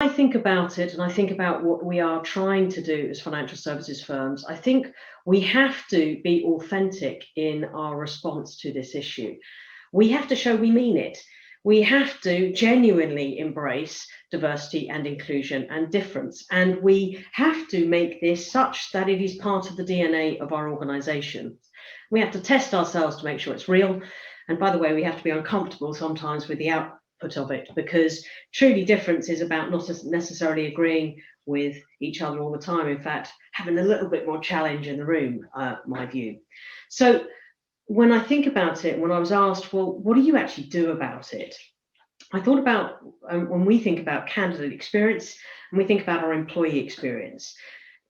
I think about it and I think about what we are trying to do as financial services firms, I think we have to be authentic in our response to this issue. We have to show we mean it. We have to genuinely embrace diversity and inclusion and difference. And we have to make this such that it is part of the DNA of our organization. We have to test ourselves to make sure it's real. And by the way, we have to be uncomfortable sometimes with the output of it, because truly difference is about not necessarily agreeing with each other all the time. In fact, having a little bit more challenge in the room, my view. So when I think about it, when I was asked, well, what do you actually do about it? I thought about when we think about candidate experience and we think about our employee experience,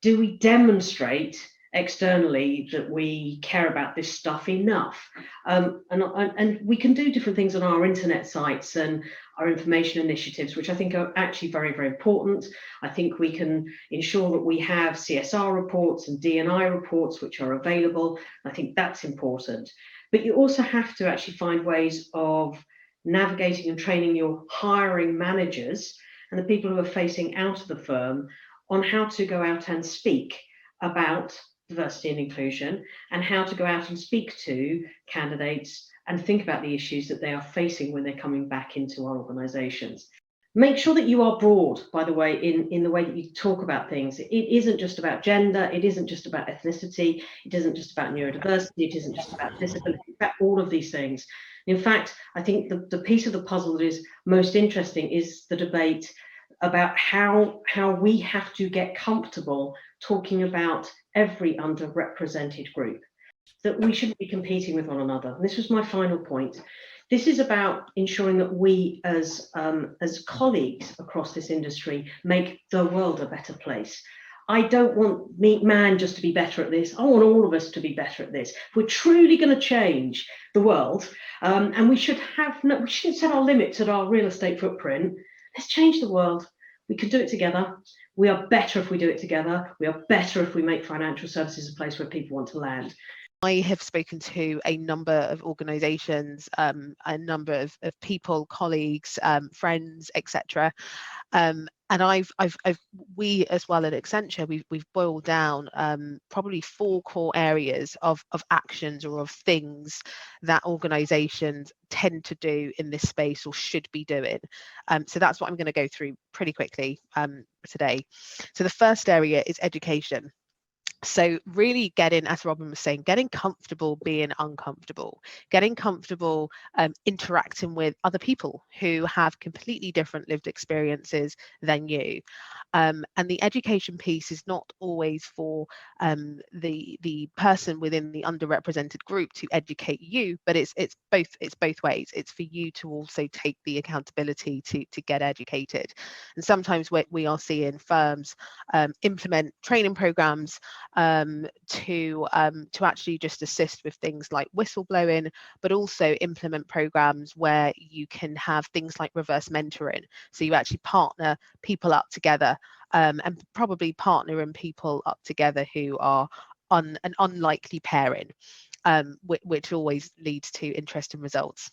do we demonstrate externally that we care about this stuff enough? And we can do different things on our internet sites and our information initiatives, which I think are actually very, very important. I think we can ensure that we have CSR reports and D&I reports which are available. I think that's important. But you also have to actually find ways of navigating and training your hiring managers and the people who are facing out of the firm on how to go out and speak about diversity and inclusion, and how to go out and speak to candidates and think about the issues that they are facing when they're coming back into our organizations. Make sure that you are broad, by the way, in the way that you talk about things. It isn't just about gender, it isn't just about ethnicity, it isn't just about neurodiversity, it isn't just about disability, it's about all of these things. In fact, I think the piece of the puzzle that is most interesting is the debate about how we have to get comfortable talking about every underrepresented group, that we shouldn't be competing with one another. And this was my final point. This is about ensuring that we as colleagues across this industry make the world a better place. I don't want man just to be better at this. I want all of us to be better at this. If we're truly going to change the world, and we shouldn't set our limits at our real estate footprint. Let's change the world. We can do it together. We are better if we do it together. We are better if we make financial services a place where people want to land. I have spoken to a number of organisations, a number of people, colleagues, friends, etc. And we as well at Accenture, we've boiled down probably 4 core areas of actions or of things that organisations tend to do in this space or should be doing. So that's what I'm going to go through pretty quickly today. So the first area is education. So really getting, as Robyn was saying, getting comfortable being uncomfortable, getting comfortable interacting with other people who have completely different lived experiences than you. And the education piece is not always for the person within the underrepresented group to educate you, but it's both ways. It's for you to also take the accountability to get educated. And sometimes we are seeing firms implement training programs to actually just assist with things like whistleblowing, but also implement programs where you can have things like reverse mentoring. So you actually partner people up together and probably partnering people up together who are on an unlikely pairing, which always leads to interesting results.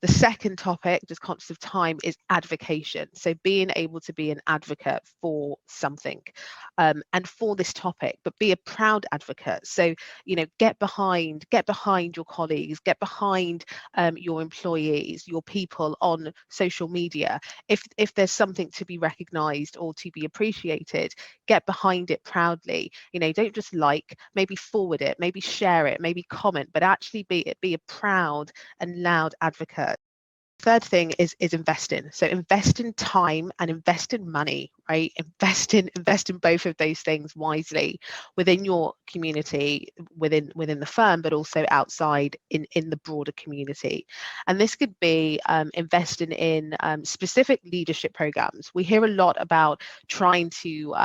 The second topic, just conscious of time, is advocation. So being able to be an advocate for something and for this topic, but be a proud advocate. So, get behind your colleagues, get behind your employees, your people on social media. If there's something to be recognised or to be appreciated, get behind it proudly. Don't just maybe forward it, maybe share it, maybe comment, but actually be a proud and loud advocate. Third thing is investing. So invest in time and invest in money, right? Invest in both of those things wisely within your community, within the firm, but also outside in the broader community. And this could be investing in specific leadership programs. We hear a lot about trying to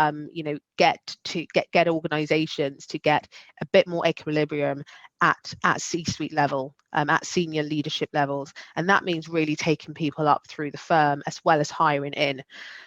get organizations to get a bit more equilibrium at C-suite level, at senior leadership levels, and that means really taking people up through the firm as well as hiring in.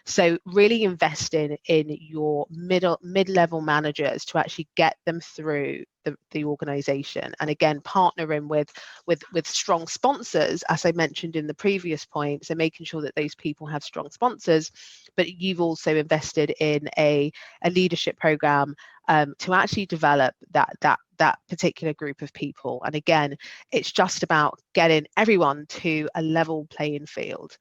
So really really investing in your mid-level managers to actually get them through the organization. And again, partnering with strong sponsors, as I mentioned in the previous point, so making sure that those people have strong sponsors, but you've also invested in a leadership program to actually develop that particular group of people. And again, it's just about getting everyone to a level playing field.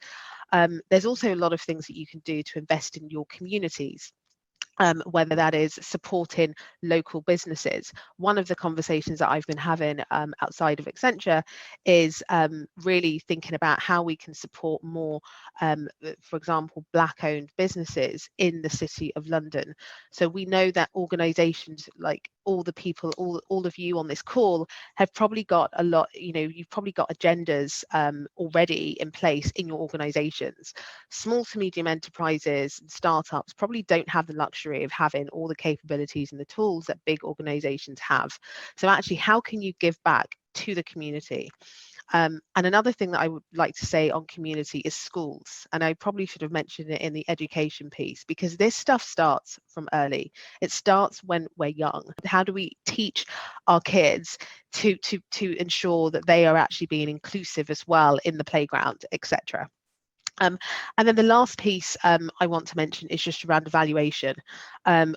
There's also a lot of things that you can do to invest in your communities. Whether that is supporting local businesses. One of the conversations that I've been having outside of Accenture is really thinking about how we can support more, for example, Black-owned businesses in the City of London. So we know that organisations like all the people, all of you on this call have probably got a lot, you've probably got agendas already in place in your organisations. Small to medium enterprises and startups probably don't have the luxury of having all the capabilities and the tools that big organizations have. So actually, how can you give back to the community? And another thing that I would like to say on community is schools. And I probably should have mentioned it in the education piece, because this stuff starts from early. It starts when we're young. How do we teach our kids to ensure that they are actually being inclusive as well in the playground, etc.? And then the last piece I want to mention is just around evaluation,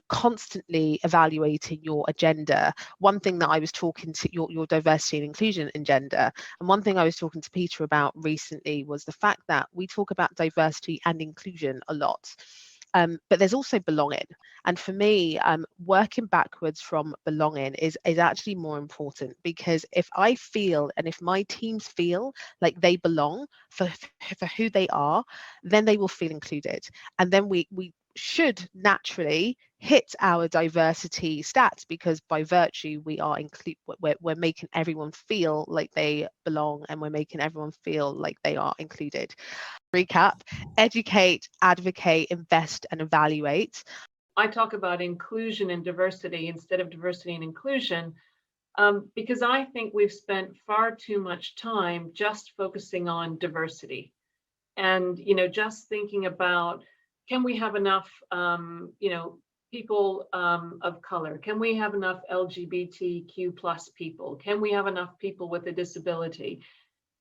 constantly evaluating your agenda. One thing that I was talking to your diversity and inclusion agenda, and one thing I was talking to Peter about recently was the fact that we talk about diversity and inclusion a lot. But there's also belonging. And for me, working backwards from belonging is actually more important, because if I feel and if my teams feel like they belong for who they are, then they will feel included. And then we should naturally hit our diversity stats, because by virtue we're making everyone feel like they belong, and we're making everyone feel like they are included. Recap: educate, advocate, invest, and evaluate. I talk about inclusion and diversity instead of diversity and inclusion, because I think we've spent far too much time just focusing on diversity, and just thinking about, can we have enough people of color? Can we have enough LGBTQ plus people? Can we have enough people with a disability?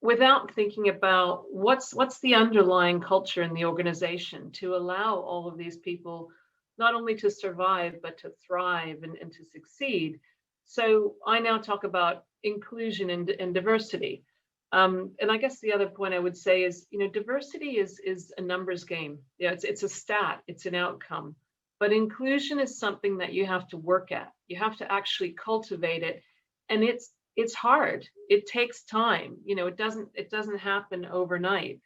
Without thinking about what's the underlying culture in the organization to allow all of these people not only to survive, but to thrive and to succeed. So I now talk about inclusion and diversity. And I guess the other point I would say is, diversity is a numbers game. Yeah, it's a stat, it's an outcome. But inclusion is something that you have to work at. You have to actually cultivate it. And it's hard. It takes time. It doesn't happen overnight.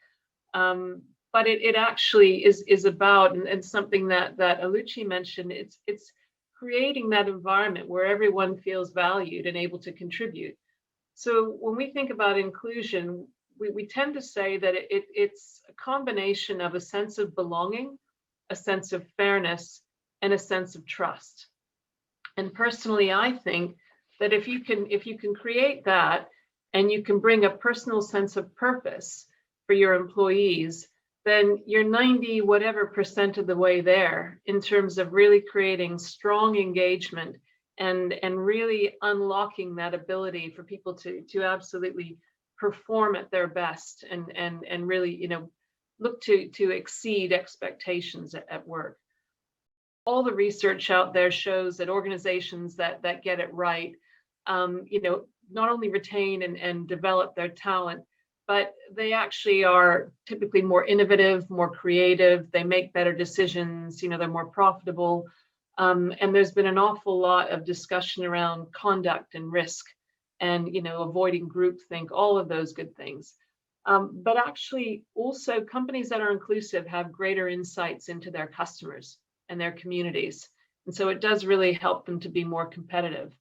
But it actually is about, and something that Oluchi mentioned, it's creating that environment where everyone feels valued and able to contribute. So when we think about inclusion, we tend to say that it's a combination of a sense of belonging, a sense of fairness, and a sense of trust. And personally, I think that if you can create that, and you can bring a personal sense of purpose for your employees, then you're 90 whatever percent of the way there in terms of really creating strong engagement and really unlocking that ability for people to absolutely perform at their best and really look to exceed expectations at work. All the research out there shows that organizations that get it right, not only retain and develop their talent, but they actually are typically more innovative, more creative. They make better decisions. They're more profitable. And there's been an awful lot of discussion around conduct and risk, and avoiding groupthink, all of those good things. But actually, also companies that are inclusive have greater insights into their customers and their communities. And so it does really help them to be more competitive.